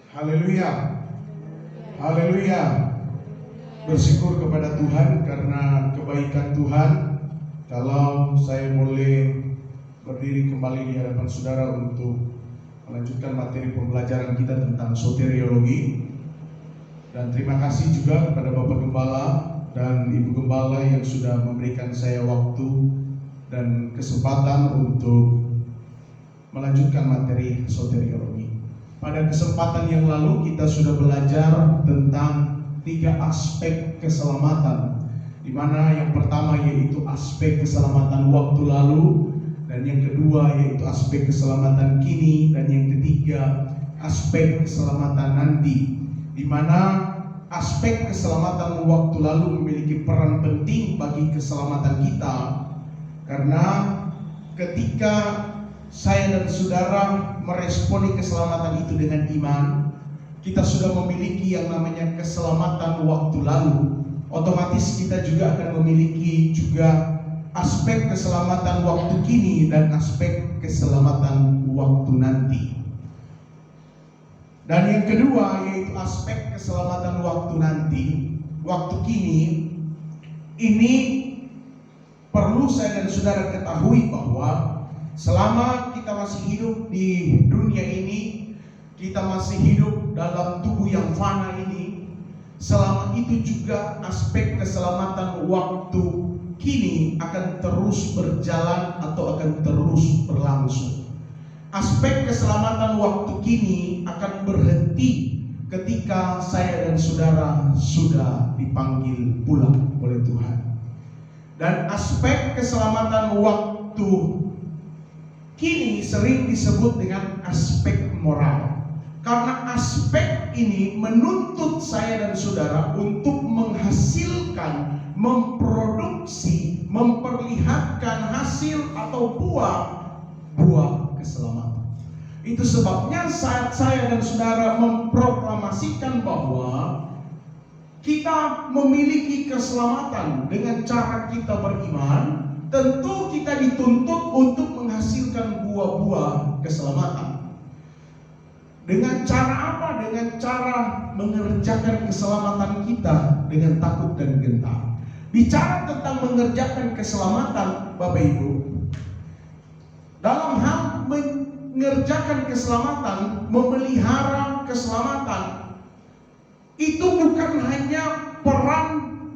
Haleluya. Haleluya. Bersyukur kepada Tuhan karena kebaikan Tuhan. Kalau saya boleh berdiri kembali di hadapan saudara untuk melanjutkan materi pembelajaran kita tentang soteriologi. Dan terima kasih juga kepada Bapak Gembala dan Ibu Gembala yang sudah memberikan saya waktu dan kesempatan untuk melanjutkan materi soteriologi. Pada kesempatan yang lalu kita sudah belajar tentang 3 aspek keselamatan, di mana yang pertama yaitu aspek keselamatan waktu lalu, dan yang kedua yaitu aspek keselamatan kini, dan yang ketiga aspek keselamatan nanti, di mana aspek keselamatan waktu lalu memiliki peran penting bagi keselamatan kita, karena ketika saya dan saudara meresponi keselamatan itu dengan iman, kita sudah memiliki yang namanya keselamatan waktu lalu. Otomatis kita juga akan memiliki juga aspek keselamatan waktu kini dan aspek keselamatan waktu nanti. Dan yang kedua yaitu aspek keselamatan waktu nanti, waktu kini. Ini perlu saya dan saudara ketahui bahwa selama kita masih hidup di dunia ini, kita masih hidup dalam tubuh yang fana ini, selama itu juga aspek keselamatan waktu kini akan terus berjalan atau akan terus berlangsung. Aspek keselamatan waktu kini akan berhenti ketika saya dan saudara sudah dipanggil pulang oleh Tuhan. Dan aspek keselamatan waktu kini sering disebut dengan aspek moral, karena aspek ini menuntut saya dan saudara untuk menghasilkan, memproduksi, memperlihatkan hasil atau buah keselamatan. Itu sebabnya saat saya dan saudara memproklamasikan bahwa kita memiliki keselamatan dengan cara kita beriman, tentu kita dituntut untuk menghasilkan buah-buah keselamatan. Dengan cara apa? Dengan cara mengerjakan keselamatan kita dengan takut dan gentar. Bicara tentang mengerjakan keselamatan, Bapak Ibu, dalam hal mengerjakan keselamatan, memelihara keselamatan, itu bukan hanya peran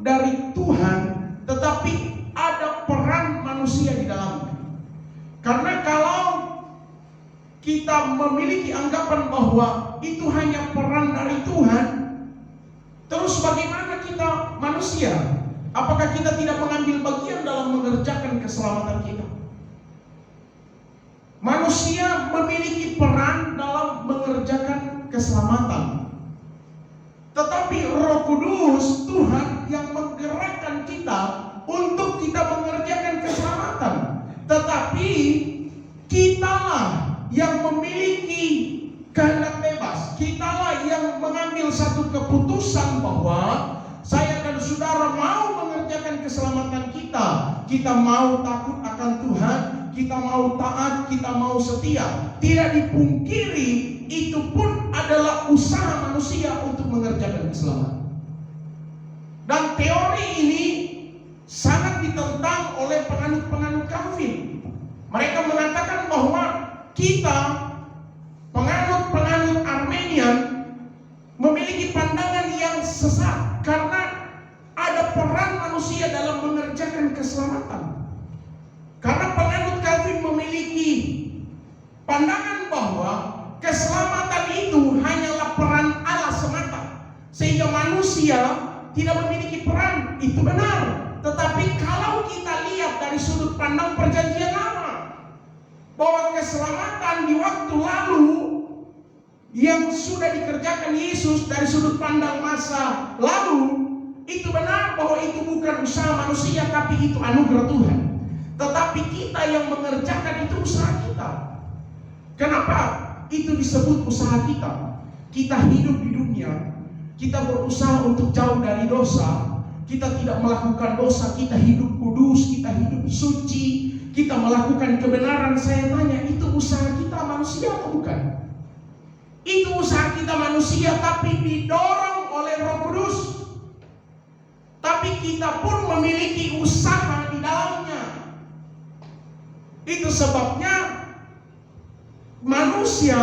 dari Tuhan, tetapi ada peran manusia di dalamnya. Karena kalau kita memiliki anggapan bahwa itu hanya peran dari Tuhan, terus bagaimana kita manusia? Apakah kita tidak mengambil bagian dalam mengerjakan keselamatan kita? Manusia memiliki peran dalam mengerjakan keselamatan, tetapi Roh Kudus Tuhan yang menggerakkan kita untuk kita mengerjakan keselamatan. Tetapi kitalah yang memiliki kehendak bebas, kitalah yang mengambil satu keputusan bahwa saya dan saudara mau mengerjakan keselamatan kita. Kita mau takut akan Tuhan, kita mau taat, kita mau setia. Tidak dipungkiri itu pun adalah usaha manusia untuk mengerjakan keselamatan. Dan teori ini sangat ditentang oleh penganut-penganut kafir. Mereka mengatakan bahwa kita, penganut-penganut Armenian, memiliki pandangan yang sesat karena ada peran manusia dalam mengerjakan keselamatan. Karena penganut kafir memiliki pandangan bahwa keselamatan itu hanyalah peran Allah semata, sehingga manusia tidak memiliki peran. Itu benar. Tetapi kalau kita lihat dari sudut pandang perjanjian lama, bahwa keselamatan di waktu lalu yang sudah dikerjakan Yesus dari sudut pandang masa lalu, itu benar bahwa itu bukan usaha manusia, tapi itu anugerah Tuhan. Tetapi kita yang mengerjakan itu usaha kita. Kenapa itu disebut usaha kita? Kita hidup di dunia, kita berusaha untuk jauh dari dosa. Kita tidak melakukan dosa, kita hidup kudus, kita hidup suci, kita melakukan kebenaran. Saya tanya, itu usaha kita manusia atau bukan? Itu usaha kita kita manusia tapi didorong oleh Roh Kudus. Tapi kita pun memiliki usaha di dalamnya. Itu sebabnya manusia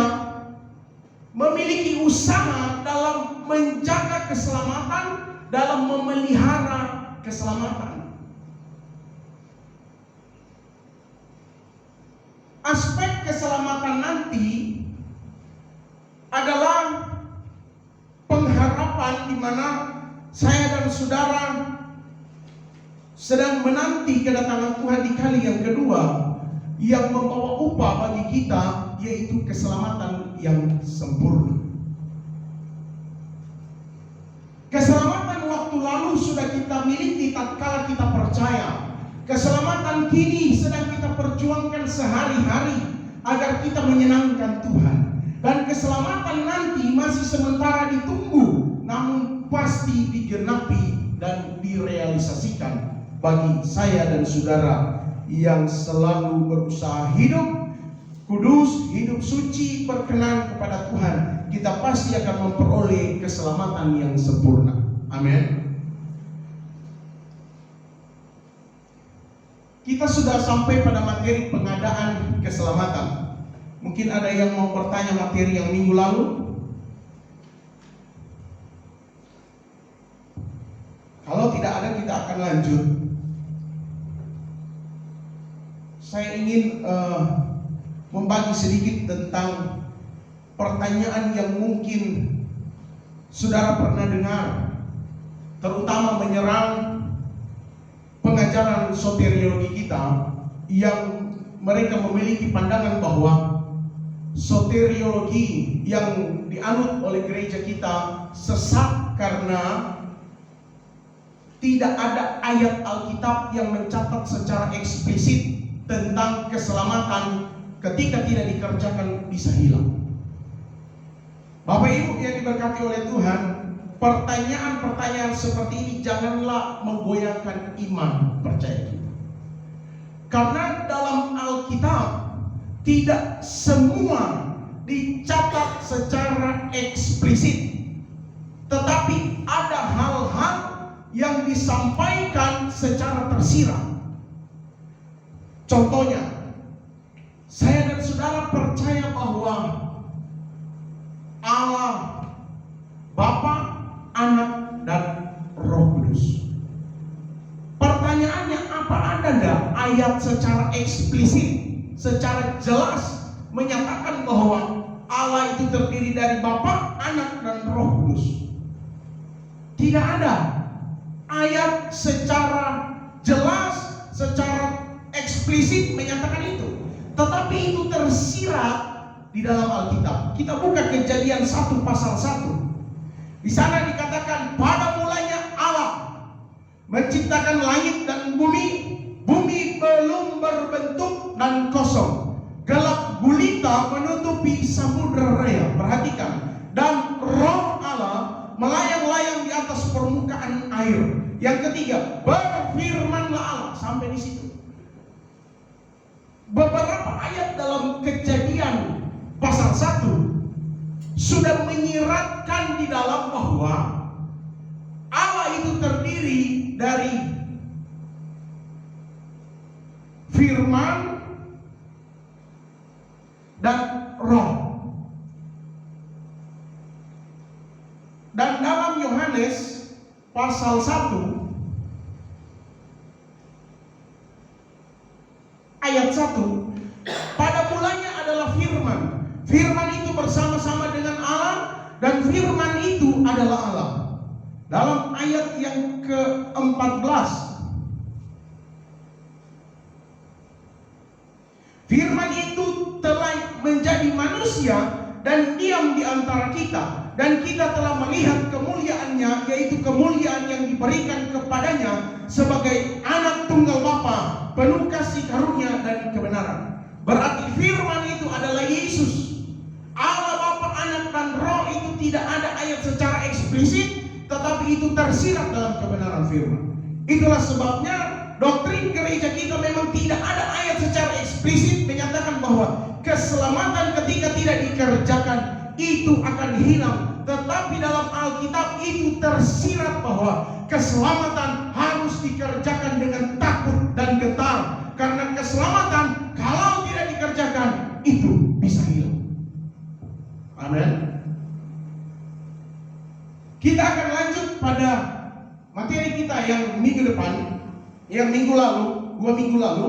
memiliki usaha dalam menjaga keselamatan, dalam memelihara keselamatan. Aspek keselamatan nanti adalah pengharapan di mana saya dan saudara sedang menanti kedatangan Tuhan di kali yang kedua, yang membawa upah bagi kita, yaitu keselamatan yang sempurna. Keselamatan waktu lalu sudah kita miliki tatkala kita percaya. Keselamatan kini sedang kita perjuangkan sehari-hari agar kita menyenangkan Tuhan. Dan keselamatan nanti masih sementara ditunggu, namun pasti digenapi dan direalisasikan bagi saya dan saudara yang selalu berusaha hidup kudus, hidup suci, berkenan kepada Tuhan. Kita pasti akan memperoleh keselamatan yang sempurna. Amin. Kita sudah sampai pada materi pengadaan keselamatan. Mungkin ada yang mau bertanya materi yang minggu lalu. Kalau tidak ada, kita akan lanjut. Saya ingin membagi sedikit tentang pertanyaan yang mungkin saudara pernah dengar, terutama menyerang pengajaran soteriologi kita, yang mereka memiliki pandangan bahwa soteriologi yang dianut oleh gereja kita sesat karena tidak ada ayat Alkitab yang mencatat secara eksplisit tentang keselamatan ketika tidak dikerjakan bisa hilang. Bapak Ibu yang diberkati oleh Tuhan, pertanyaan-pertanyaan seperti ini janganlah menggoyahkan iman percaya kita. Karena dalam Alkitab tidak semua dicatat secara eksplisit, tetapi ada hal-hal yang disampaikan secara tersirat. Contohnya, saya dan saudara percaya bahwa Allah Bapa, Anak, dan Roh Kudus. Pertanyaannya, apa ada enggak ayat secara eksplisit, secara jelas menyatakan bahwa Allah itu terdiri dari Bapa, Anak, dan Roh Kudus? Tidak ada ayat secara jelas, secara eksplisit menyatakan itu. Tetapi itu tersirat di dalam Alkitab. Kita buka Kejadian 1 pasal 1. Di sana dikatakan, pada mulanya Allah menciptakan langit dan bumi. Bumi belum berbentuk dan kosong. Gelap gulita menutupi samudera raya. Perhatikan. Dan Roh Allah melayang-layang di atas permukaan air. Yang ketiga, berfirmanlah Allah. Sampai di situ. Beberapa ayat dalam Kejadian pasal 1 sudah menyiratkan di dalam bahwa Allah itu terdiri dari firman dan roh. Dan dalam Yohanes pasal 1 ayat 1, pada mulanya adalah firman. Firman itu bersama-sama dengan Allah, dan firman itu adalah Allah. Dalam ayat yang ke-14, firman itu telah menjadi manusia dan diam di antara kita, dan kita telah melihat kemuliaannya, yaitu kemuliaan yang diberikan kepadanya sebagai anak tunggal Bapa, penuh kasih karunia dan kebenaran. Berarti firman itu adalah Yesus. Allah Bapa, Anak, dan Roh itu tidak ada ayat secara eksplisit, tetapi itu tersirat dalam kebenaran firman. Itulah sebabnya doktrin gereja kita memang tidak ada ayat secara eksplisit menyatakan bahwa keselamatan ketika tidak dikerjakan itu akan hilang. Tetapi dalam Alkitab itu tersirat bahwa keselamatan harus dikerjakan dengan takut dan getar. Karena keselamatan kalau tidak dikerjakan itu bisa hilang. Amin. Kita akan lanjut pada materi kita yang minggu depan, yang minggu lalu, 2 minggu lalu,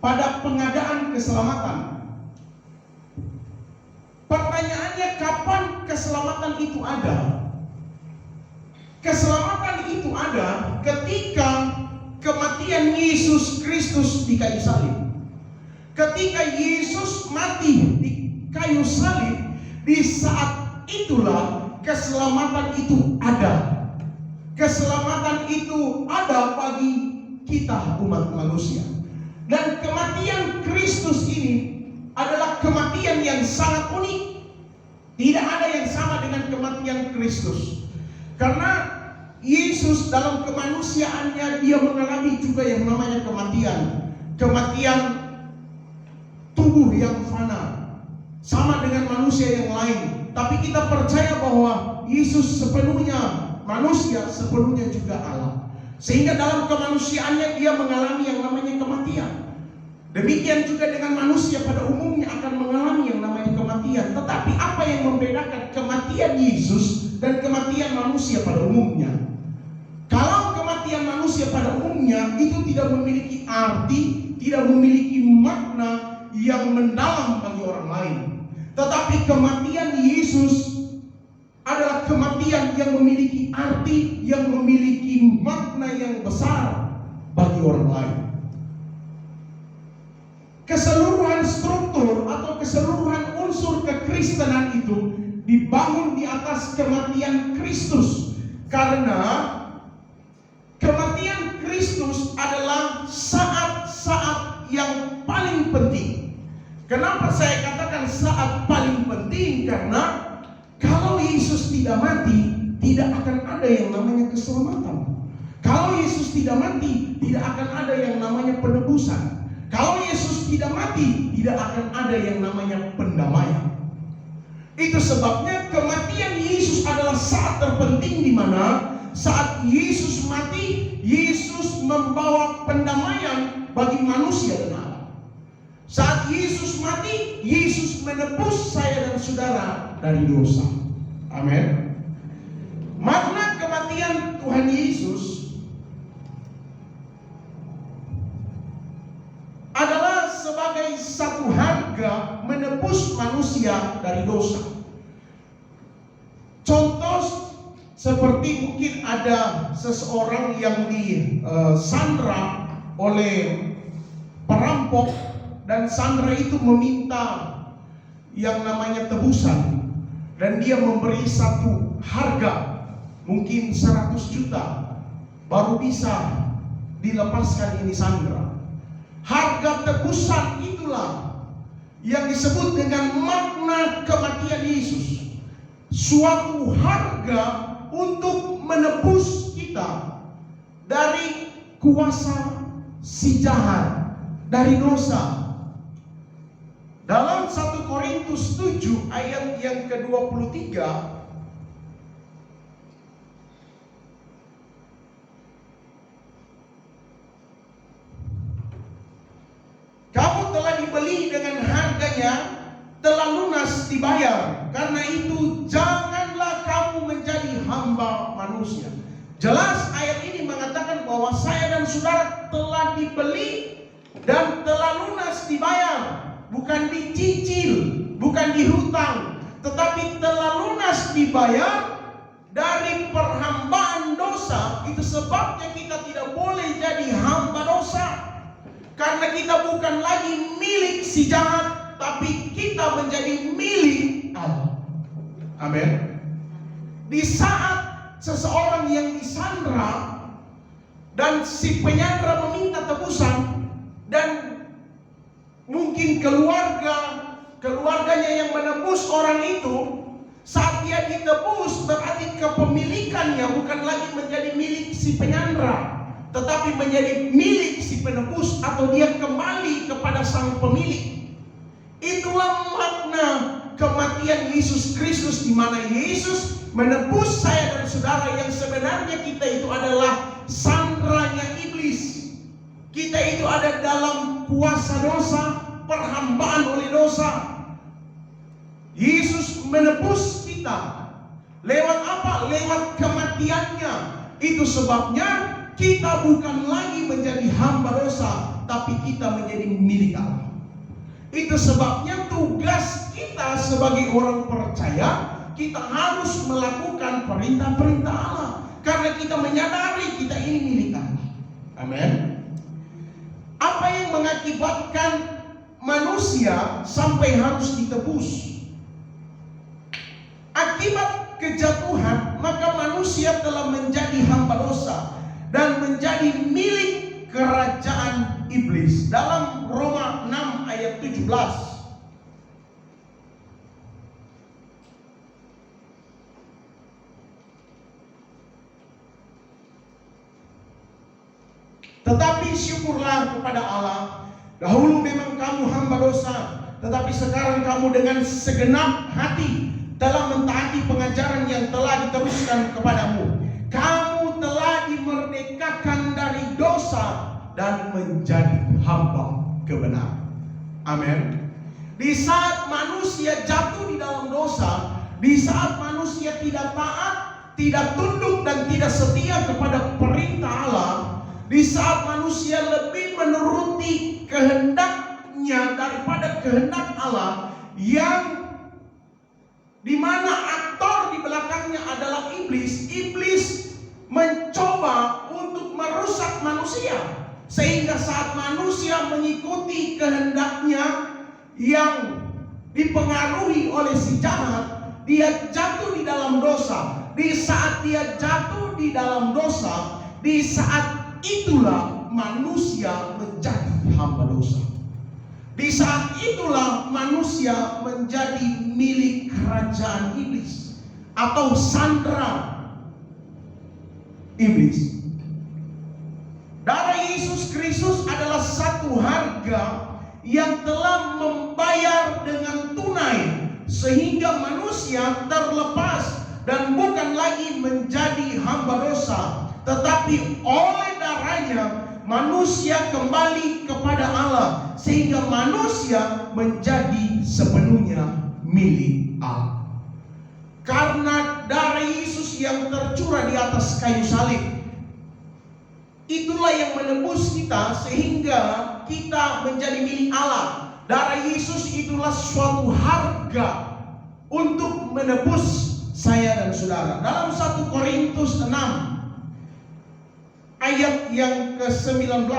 pada pengadaan keselamatan. Pertanyaannya, kapan keselamatan itu ada? Keselamatan itu ada ketika kematian Yesus Kristus di kayu salib. Ketika Yesus mati di kayu salib, di saat itulah keselamatan itu ada. Keselamatan itu ada bagi kita umat manusia. Dan kematian Kristus ini adalah kematian yang sangat unik. Tidak ada yang sama dengan kematian Kristus. Karena Yesus dalam kemanusiaannya dia mengalami juga yang namanya kematian. Kematian tubuh yang fana. Sama dengan manusia yang lain. Tapi kita percaya bahwa Yesus sepenuhnya manusia, sepenuhnya juga Allah. Sehingga dalam kemanusiaannya dia mengalami yang namanya kematian. Demikian juga dengan manusia pada umumnya akan mengalami yang namanya kematian. Tetapi apa yang membedakan kematian Yesus dan kematian manusia pada umumnya? Kalau kematian manusia pada umumnya itu tidak memiliki arti, tidak memiliki makna yang mendalam bagi orang lain. Tetapi kematian Yesus adalah kematian yang memiliki arti, yang memiliki makna yang besar bagi orang lain. Keseluruhan struktur atau keseluruhan unsur kekristenan itu dibangun di atas kematian Kristus. Karena kematian Kristus adalah saat-saat yang paling penting. Kenapa saya katakan saat paling penting? Karena kalau Yesus tidak mati, tidak akan ada yang namanya keselamatan. Kalau Yesus tidak mati, tidak akan ada yang namanya penebusan. Kalau Yesus tidak mati, tidak akan ada yang namanya pendamaian. Itu sebabnya kematian Yesus adalah saat terpenting, di mana saat Yesus mati, Yesus membawa pendamaian bagi manusia dan Allah. Saat Yesus mati, Yesus menebus saya dan saudara dari dosa. Amin. Makna kematian Tuhan Yesus adalah sebagai satu harga menebus manusia dari dosa. Contoh seperti mungkin ada seseorang yang disandra oleh perampok, dan sandra itu meminta yang namanya tebusan, dan dia memberi satu harga mungkin 100 juta baru bisa dilepaskan ini sandra. Harga tebusan itulah yang disebut dengan makna kematian Yesus. Suatu harga untuk menebus kita dari kuasa si jahat, dari dosa. Dalam 1 Korintus 7 ayat yang ke-23, kamu telah dibeli dengan harganya, telah lunas dibayar. Karena itu janganlah kamu menjadi hamba manusia. Jelas ayat ini mengatakan bahwa saya dan saudara telah dibeli dan telah lunas dibayar. Bukan dicicil, bukan dihutang, tetapi telah lunas dibayar dari perhambaan dosa. Itu sebabnya kita tidak boleh jadi hamba dosa. Karena kita bukan lagi milik si jahat, tapi kita menjadi milik Allah. Amin. Di saat seseorang yang disandra dan si penyandra meminta tebusan, dan mungkin keluarganya yang menebus orang itu, saat dia ditebus berarti kepemilikannya bukan lagi menjadi milik si penyandra, tetapi menjadi milik si penebus, atau dia kembali kepada sang pemilik. Itulah makna kematian Yesus Kristus, di mana Yesus menebus saya dan saudara yang sebenarnya kita itu adalah sandranya iblis. Kita itu ada dalam kuasa dosa, perhambaan oleh dosa. Yesus menebus kita. Lewat apa? Lewat kematiannya. Itu sebabnya kita bukan lagi menjadi hamba dosa, tapi kita menjadi milik Allah. Itu sebabnya tugas kita sebagai orang percaya, kita harus melakukan perintah-perintah Allah. Karena kita menyadari kita ini milik Allah. Amin. Apa yang mengakibatkan manusia sampai harus ditebus? Akibat kejatuhan, maka manusia telah menjadi hamba dosa dan menjadi milik kerajaan iblis. Dalam Roma 6 ayat 17. Tetapi syukurlah kepada Allah, dahulu memang kamu hamba dosa, tetapi sekarang kamu dengan segenap hati telah mentaati pengajaran yang telah diteruskan kepadamu. Kamu telah dimerdekakan dari dosa dan menjadi hamba kebenaran. Amin. Di saat manusia jatuh di dalam dosa, di saat manusia tidak taat, tidak tunduk dan tidak setia kepada perintah Allah, di saat manusia lebih menuruti kehendaknya daripada kehendak Allah, yang di mana aktor di belakangnya adalah iblis. Iblis mencoba untuk merusak manusia, sehingga saat manusia mengikuti kehendaknya yang dipengaruhi oleh si jahat, dia jatuh di dalam dosa. Di saat dia jatuh di dalam dosa, di saat itulah manusia menjadi hamba dosa. Di saat itulah manusia menjadi milik kerajaan iblis atau sandera iblis. Darah Yesus Kristus adalah satu harga yang telah membayar dengan tunai, sehingga manusia terlepas dan bukan lagi menjadi hamba dosa, tetapi oleh darahnya manusia kembali kepada Allah, sehingga manusia menjadi sepenuhnya milik Allah. Karena darah Yesus yang tercurah di atas kayu salib, itulah yang menebus kita sehingga kita menjadi milik Allah. Darah Yesus itulah suatu harga untuk menebus saya dan saudara. Dalam 1 Korintus 6 ayat yang ke-19.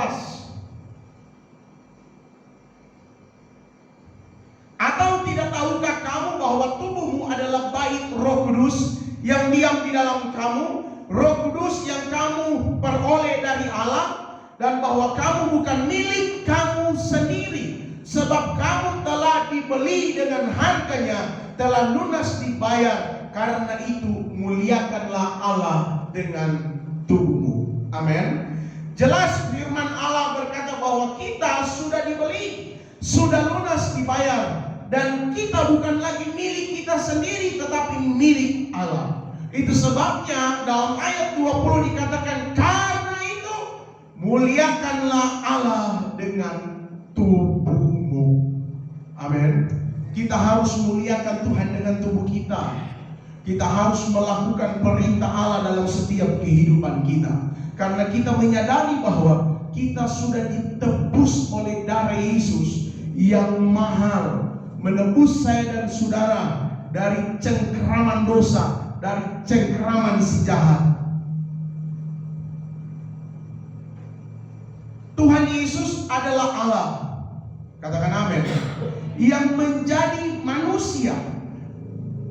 Atau tidak tahukah kamu bahwa tubuhmu adalah bait Roh Kudus yang diam di dalam kamu, Roh Kudus yang kamu peroleh dari Allah, dan bahwa kamu bukan milik kamu sendiri, sebab kamu telah dibeli dengan harganya, telah lunas dibayar. Karena itu muliakanlah Allah dengan tubuhmu. Amin. Jelas firman Allah berkata bahwa kita sudah dibeli, sudah lunas dibayar, dan kita bukan lagi milik kita sendiri, tetapi milik Allah. Itu sebabnya dalam ayat 20 dikatakan, karena itu muliakanlah Allah dengan tubuhmu. Amin. Kita harus muliakan Tuhan dengan tubuh kita. Kita harus melakukan perintah Allah dalam setiap kehidupan kita. Karena kita menyadari bahwa kita sudah ditebus oleh darah Yesus yang mahal, menebus saya dan saudara dari cengkeraman dosa, dari cengkeraman si jahat. Tuhan Yesus adalah Allah, katakan amin, yang menjadi manusia.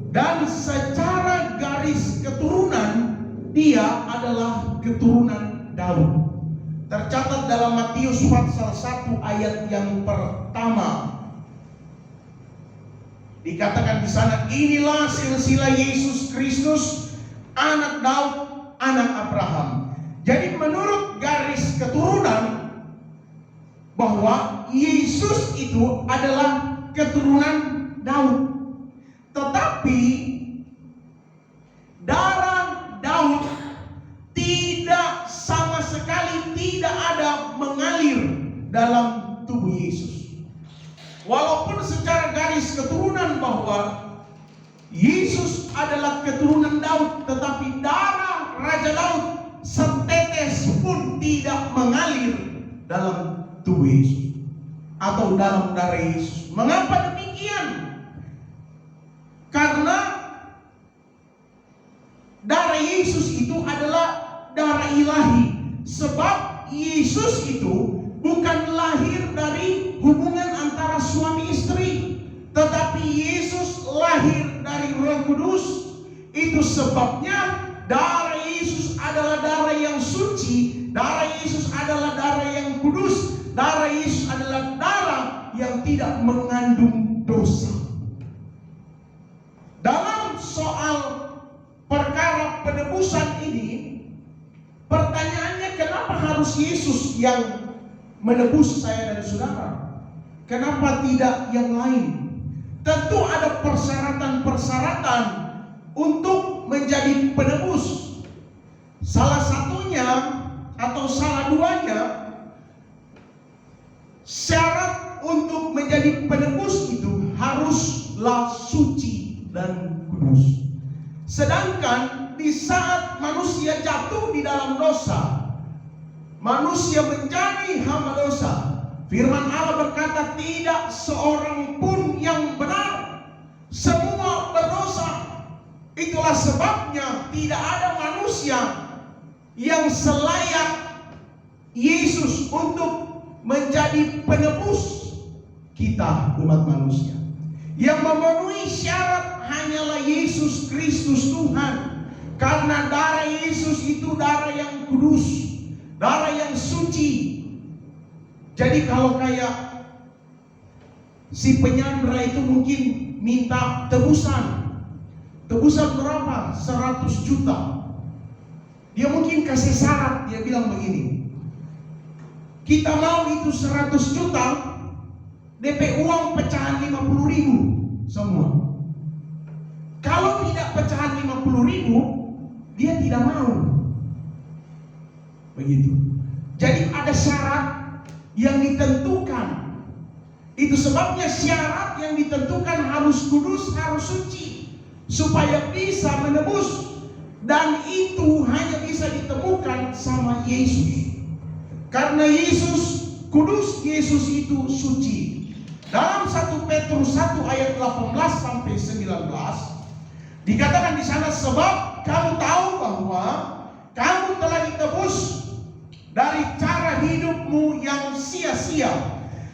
Dan secara garis keturunan, dia adalah keturunan Daud. Tercatat dalam Matius pasal 1 ayat yang pertama. Dikatakan di sana, inilah silsilah Yesus Kristus, anak Daud, anak Abraham. Jadi menurut garis keturunan, bahwa Yesus itu adalah keturunan Daud. Tetapi darah Daud tidak sama sekali tidak ada mengalir dalam tubuh Yesus. Walaupun secara garis keturunan bahwa Yesus adalah keturunan Daud, tetapi darah Raja Daud setetes pun tidak mengalir dalam tubuh Yesus atau dalam darah Yesus. Mengapa demikian? Karena darah Yesus itu adalah darah ilahi. Sebab Yesus itu bukan lahir dari hubungan antara suami istri, tetapi Yesus lahir dari Roh Kudus. Itu sebabnya darah Yesus adalah darah yang suci, darah Yesus adalah darah yang kudus, darah Yesus adalah darah yang tidak mengandung dosa. Dalam soal perkara penebusan ini, pertanyaannya, kenapa harus Yesus yang menebus saya dan saudara? Kenapa tidak yang lain? Tentu ada persyaratan-persyaratan untuk menjadi penebus. Salah satunya atau salah duanya, syarat untuk menjadi penebus itu haruslah suci dan kudus. Sedangkan di saat manusia jatuh di dalam dosa, manusia menjadi hamba dosa, firman Allah berkata tidak seorang pun yang benar, semua berdosa. Itulah sebabnya tidak ada manusia yang selayak Yesus untuk menjadi penebus kita umat manusia. Yang memenuhi syarat hanyalah Yesus Kristus Tuhan. Karena darah Yesus itu darah yang kudus, darah yang suci. Jadi kalau kayak si penyandera itu mungkin minta tebusan. Tebusan berapa? 100 juta. Dia mungkin kasih syarat, dia bilang begini, kita mau itu 100 juta, DP uang pecahan 50.000 semua. Kalau tidak pecahan 50.000, dia tidak mau. Begitu. Jadi ada syarat yang ditentukan. Itu sebabnya syarat yang ditentukan harus kudus, harus suci, supaya bisa menebus. Dan itu hanya bisa ditemukan sama Yesus. Karena Yesus kudus, Yesus itu suci. Dalam 1 Petrus 1 ayat 18 sampai 19 dikatakan di sana, sebab kamu tahu bahwa kamu telah ditebus dari cara hidupmu yang sia-sia,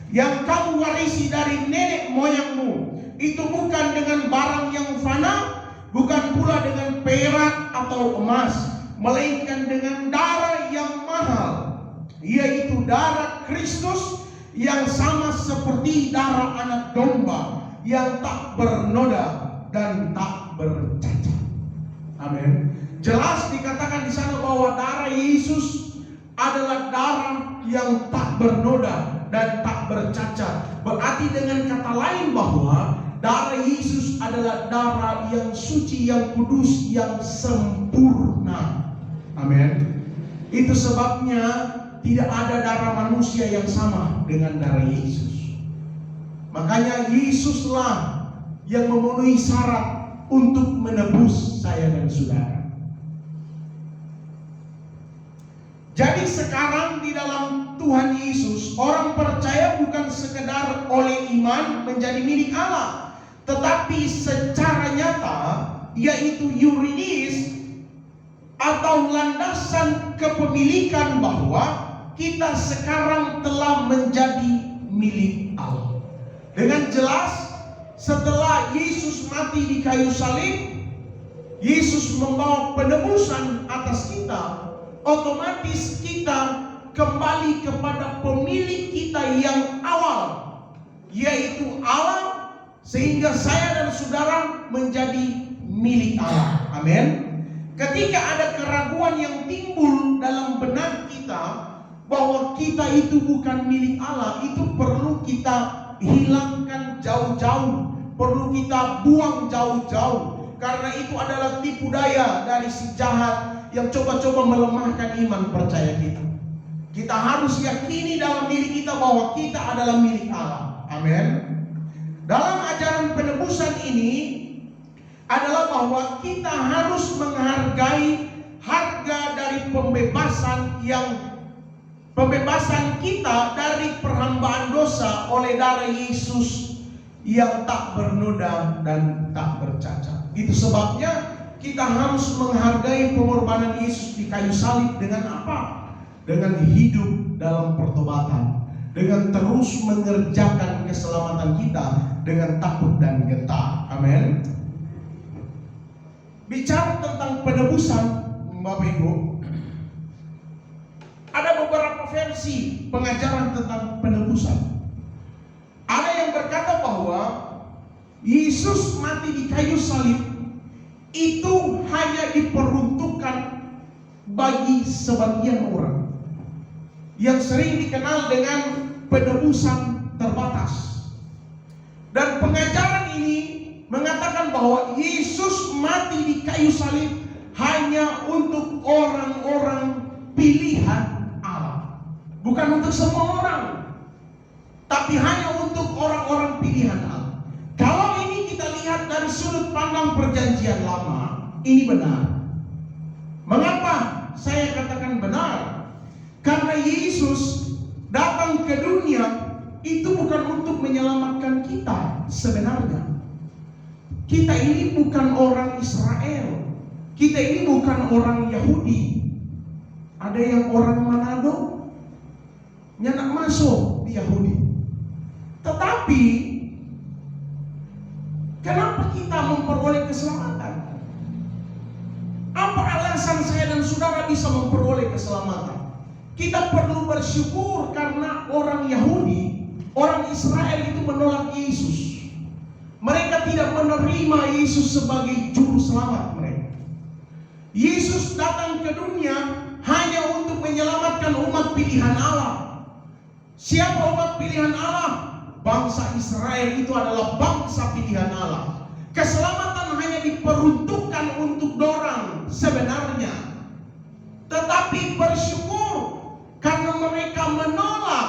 yang kamu warisi dari nenek moyangmu. Itu bukan dengan barang yang fana, bukan pula dengan perak atau emas, melainkan dengan darah yang mahal, yaitu darah Kristus, yang sama seperti darah anak domba, yang tak bernoda dan tak bercacat. Amin. Jelas dikatakan di sana bahwa darah Yesus adalah darah yang tak bernoda dan tak bercacat. Berarti dengan kata lain bahwa darah Yesus adalah darah yang suci, yang kudus, yang sempurna. Amin. Itu sebabnya tidak ada darah manusia yang sama dengan darah Yesus. Makanya Yesuslah yang memenuhi syarat untuk menebus saya dan saudara. Jadi sekarang di dalam Tuhan Yesus, orang percaya bukan sekedar oleh iman menjadi milik Allah, tetapi secara nyata, yaitu yuridis atau landasan kepemilikan bahwa kita sekarang telah menjadi milik Allah. Dengan jelas, setelah Yesus mati di kayu salib, Yesus membawa penebusan atas kita. Otomatis kita kembali kepada pemilik kita yang awal, yaitu Allah, sehingga saya dan saudara menjadi milik Allah. Amin. Ketika ada keraguan yang timbul dalam benak kita bahwa kita itu bukan milik Allah, itu perlu kita hilangkan jauh-jauh perlu kita buang jauh-jauh, karena itu adalah tipu daya dari si jahat yang coba-coba melemahkan iman percaya kita. Kita harus yakini dalam diri kita bahwa kita adalah milik Allah. Amin. Dalam ajaran penebusan ini adalah bahwa kita harus menghargai harga dari pembebasan kita dari perhambaan dosa oleh darah Yesus yang tak bernoda dan tak bercacat. Itu sebabnya kita harus menghargai pengorbanan Yesus di kayu salib dengan apa? Dengan hidup dalam pertobatan, dengan terus mengerjakan keselamatan kita dengan takut dan gentar. Amin. Bicara tentang penebusan, Bapak Ibu, ada beberapa versi pengajaran tentang penebusan. Ada yang berkata bahwa Yesus mati di kayu salib itu hanya diperuntukkan bagi sebagian orang, yang sering dikenal dengan penebusan terbatas. Dan pengajaran ini mengatakan bahwa Yesus mati di kayu salib hanya untuk orang-orang pilihan Allah, bukan untuk semua orang, tapi hanya untuk orang-orang pilihan Allah. Kalau ini kita lihat dari sudut pandang perjanjian lama, ini benar. Mengapa saya katakan benar? Karena Yesus datang ke dunia itu bukan untuk menyelamatkan kita sebenarnya. Kita ini bukan orang Israel. Kita ini bukan orang Yahudi. Ada yang orang Manado nyanak masuk di Yahudi. Tetapi kenapa kita memperoleh keselamatan? Apa alasan saya dan saudara bisa memperoleh keselamatan? Kita perlu bersyukur karena orang Yahudi, orang Israel itu menolak Yesus. Mereka tidak menerima Yesus sebagai juru selamat mereka. Yesus datang ke dunia hanya untuk menyelamatkan umat pilihan Allah. Siapa umat pilihan Allah? Bangsa Israel itu adalah bangsa pilihan Allah. Keselamatan hanya diperuntukkan untuk dorang sebenarnya. Tetapi bersyukur karena mereka menolak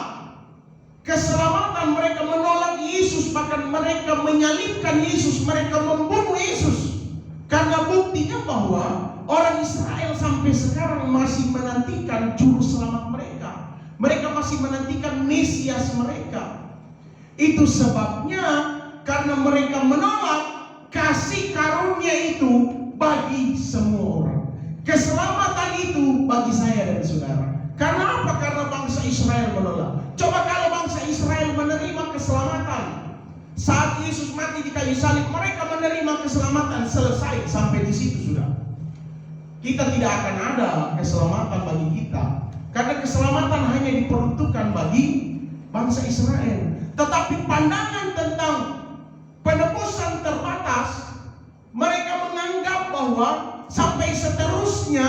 keselamatan, mereka menolak Yesus, bahkan mereka menyalibkan Yesus, mereka membunuh Yesus. Karena buktinya bahwa orang Israel sampai sekarang masih menantikan juru selamat mereka. Mereka masih menantikan Mesias mereka. Itu sebabnya karena mereka menolak kasih karunia itu bagi semua orang. Keselamatan itu bagi saya dan saudara. Karena apa? Karena bangsa Israel menolak. Coba kalau bangsa Israel menerima keselamatan saat Yesus mati di kayu salib, mereka menerima keselamatan, selesai sampai di situ sudah. Kita tidak akan ada keselamatan bagi kita, karena keselamatan hanya diperuntukkan bagi bangsa Israel. Tetapi pandangan tentang penebusan terbatas, mereka menganggap bahwa sampai seterusnya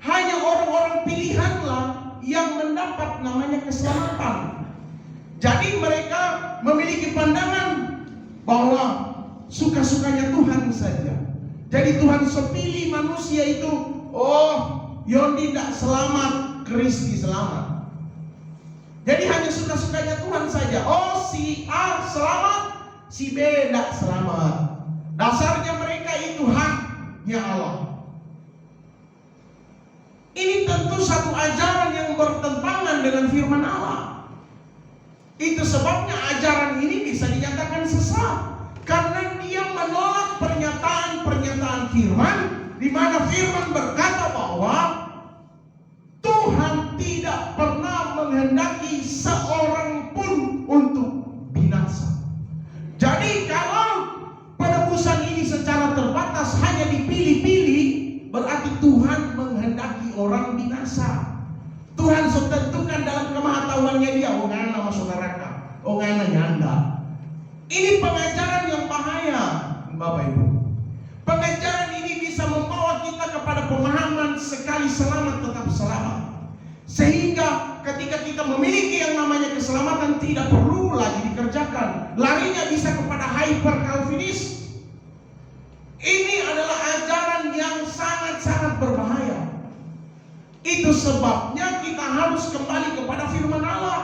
hanya orang-orang pilihanlah yang mendapat namanya keselamatan. Jadi mereka memiliki pandangan bahwa suka-sukanya Tuhan saja. Jadi Tuhan sepilih manusia itu, oh Yondi tidak selamat, Kristi selamat. Jadi hanya suka-sukanya Tuhan saja. Oh si A selamat, si B tidak selamat. Dasarnya mereka itu haknya Allah. Ini tentu satu ajaran yang bertentangan dengan firman Allah. Itu sebabnya ajaran ini bisa dinyatakan sesat, karena dia menolak pernyataan-pernyataan firman, di mana firman berkata bahwa Tuhan tidak pernah menghendaki seorang pun untuk binasa. Jadi kalau penebusan ini secara terbatas hanya dipilih-pilih, berarti Tuhan menghendaki orang binasa. Tuhan sudah tentukan dalam kemahatauannya dia, oh ngana masuk neraka, oh ngana nyanda. Ini pengajaran yang bahaya, Bapak Ibu. Pengajaran ini bisa membawa kita kepada pemahaman sekali selamat tetap selamat. Sehingga ketika kita memiliki yang namanya keselamatan tidak perlu lagi dikerjakan. Larinya bisa kepada hyper Calvinis. Ini adalah ajaran yang sangat-sangat berbahaya. Itu sebabnya kita harus kembali kepada firman Allah.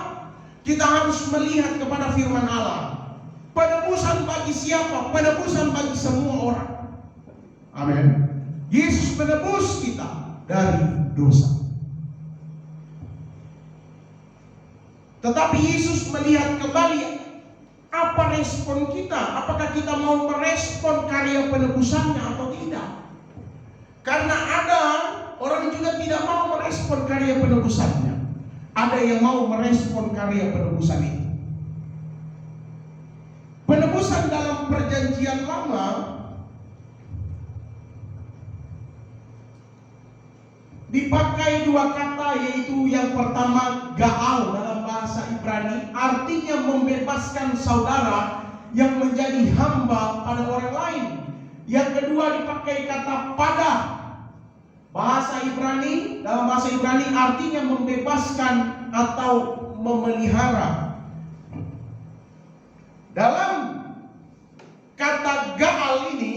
Kita harus melihat kepada firman Allah. Penebusan bagi siapa? Penebusan bagi semua orang. Amin. Yesus menebus kita dari dosa. Tetapi Yesus melihat kembali apa respon kita. Apakah kita mau merespon karya penebusannya atau tidak? Karena ada orang juga tidak mau merespon karya penebusannya. Ada yang mau merespon karya penebusan itu. Penebusan dalam perjanjian lama dipakai dua kata, yaitu yang pertama gaal dalam bahasa Ibrani, artinya membebaskan saudara yang menjadi hamba pada orang lain. Yang kedua dipakai kata pada, bahasa Ibrani, dalam bahasa Ibrani artinya membebaskan atau memelihara. Dalam kata gaal ini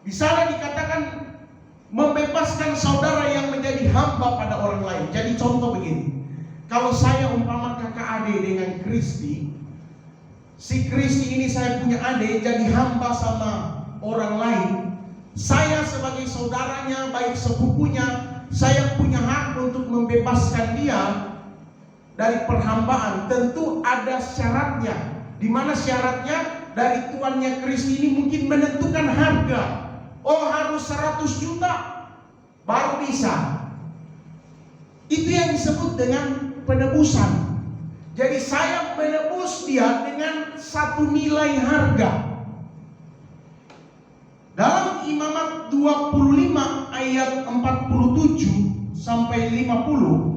di sana dikatakan membebaskan saudara yang menjadi hamba pada orang lain. Jadi contoh begini, kalau saya umpama kakak adik dengan Kristi, si Kristi ini saya punya adik jadi hamba sama orang lain, saya sebagai saudaranya, baik sepupunya, saya punya hak untuk membebaskan dia dari perhambaan. Tentu ada syaratnya. Di mana syaratnya? Dari tuannya Kristi ini mungkin menentukan harga. Oh, harus 100 juta baru bisa. Itu yang disebut dengan penebusan. Jadi saya menebus dia dengan satu nilai harga. Dalam Imamat 25 ayat 47 sampai 50,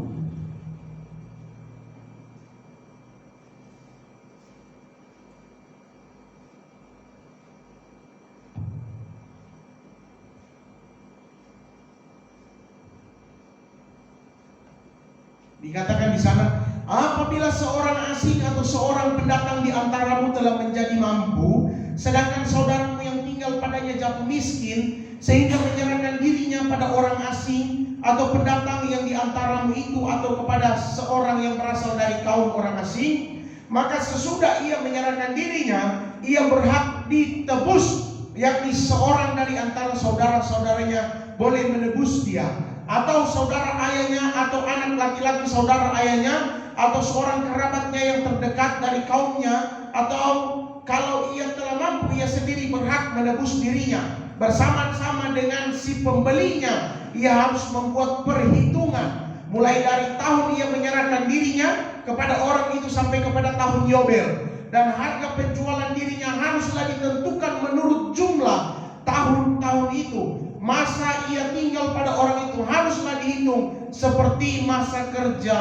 dikatakan di sana, apabila seorang asing atau seorang pendatang di antaramu telah menjadi mampu, sedangkan saudaramu yang tinggal padanya jatuh miskin, sehingga menyerahkan dirinya pada orang asing atau pendatang yang di antaramu itu, atau kepada seorang yang berasal dari kaum orang asing, maka sesudah ia menyerahkan dirinya, ia berhak ditebus, yakni seorang dari antara saudara-saudaranya boleh menebus dia, atau saudara ayahnya, atau anak laki-laki saudara ayahnya, atau seorang kerabatnya yang terdekat dari kaumnya, atau kalau ia telah mampu, ia sendiri berhak menebus dirinya. Bersama-sama dengan si pembelinya, ia harus membuat perhitungan mulai dari tahun ia menyerahkan dirinya kepada orang itu sampai kepada tahun Yobel. Dan harga penjualan dirinya haruslah ditentukan menurut jumlah tahun-tahun itu. Masa ia tinggal pada orang itu haruslah dihitung seperti masa kerja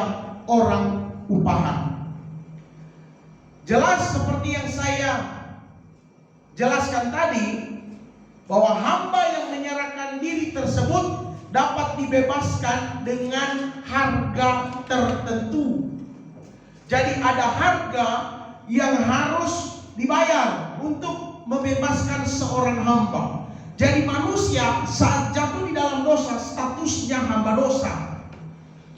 orang upahan. Jelas seperti yang saya jelaskan tadi, bahwa hamba yang menyerahkan diri tersebut dapat dibebaskan dengan harga tertentu. Jadi ada harga yang harus dibayar untuk membebaskan seorang hamba. Jadi manusia saat jatuh di dalam dosa, statusnya hamba dosa.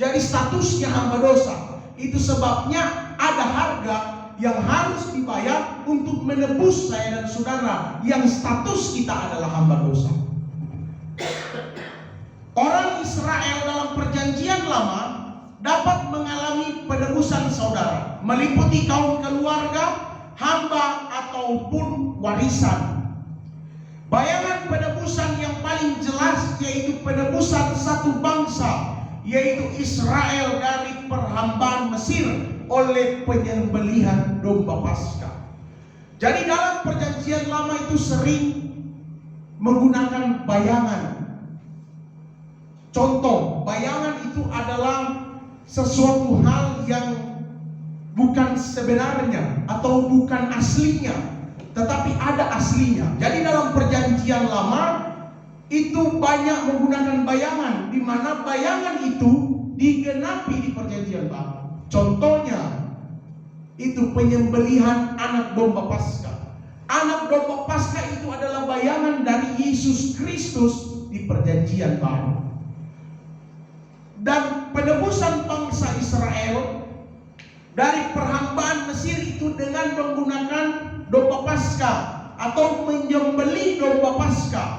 Jadi statusnya hamba dosa. Itu sebabnya ada harga yang harus dibayar untuk menebus saya dan saudara yang status kita adalah hamba dosa. Orang Israel dalam perjanjian lama dapat mengalami penebusan saudara, meliputi kaum keluarga, hamba ataupun warisan. Bayangan penebusan yang paling jelas yaitu penebusan satu bangsa, yaitu Israel dari perhambaan Mesir oleh penyembelihan domba Paskah. Jadi dalam perjanjian lama itu sering menggunakan bayangan. Contoh, bayangan itu adalah sesuatu hal yang bukan sebenarnya atau bukan aslinya, tetapi ada aslinya. Jadi dalam perjanjian lama itu banyak menggunakan bayangan, di mana bayangan itu digenapi di perjanjian baru. Contohnya itu penyembelihan anak domba Paskah. Anak domba Paskah itu adalah bayangan dari Yesus Kristus di perjanjian baru. Dan penebusan bangsa Israel dari perhambaan Mesir itu dengan menggunakan domba Paskah atau menyembelih domba Paskah.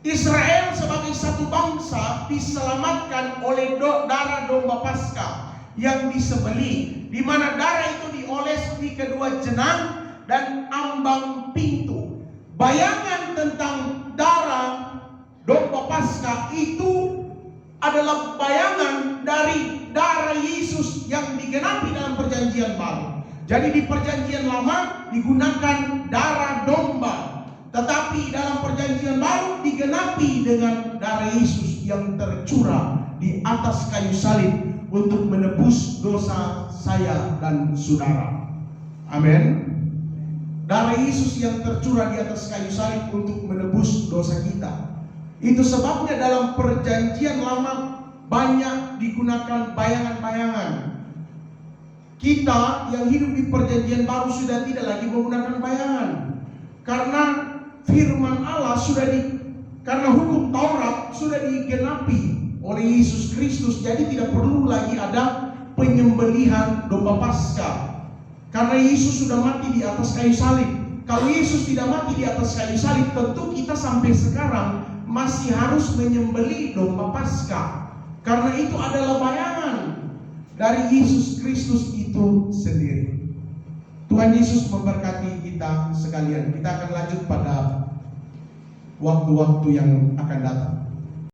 Israel sebagai satu bangsa diselamatkan oleh darah domba Paskah yang disembelih, di mana darah itu dioles di kedua jenang dan ambang pintu. Bayangan tentang darah domba Paskah itu adalah bayangan dari darah Yesus yang digenapi dalam perjanjian baru. Jadi di perjanjian lama digunakan darah domba, tetapi dalam perjanjian baru digenapi dengan darah Yesus yang tercurah di atas kayu salib untuk menebus dosa saya dan saudara. Amin. Darah Yesus yang tercurah di atas kayu salib untuk menebus dosa kita. Itu sebabnya dalam perjanjian lama banyak digunakan bayangan-bayangan. Kita yang hidup di perjanjian baru sudah tidak lagi menggunakan bayangan, karena firman Allah karena hukum Taurat sudah digenapi oleh Yesus Kristus. Jadi tidak perlu lagi ada penyembelihan domba Paskah, karena Yesus sudah mati di atas kayu salib. Kalau Yesus tidak mati di atas kayu salib, tentu kita sampai sekarang masih harus menyembelih domba Paskah, karena itu adalah bayangan dari Yesus Kristus itu sendiri. Tuhan Yesus memberkati kita sekalian. Kita akan lanjut pada waktu-waktu yang akan datang.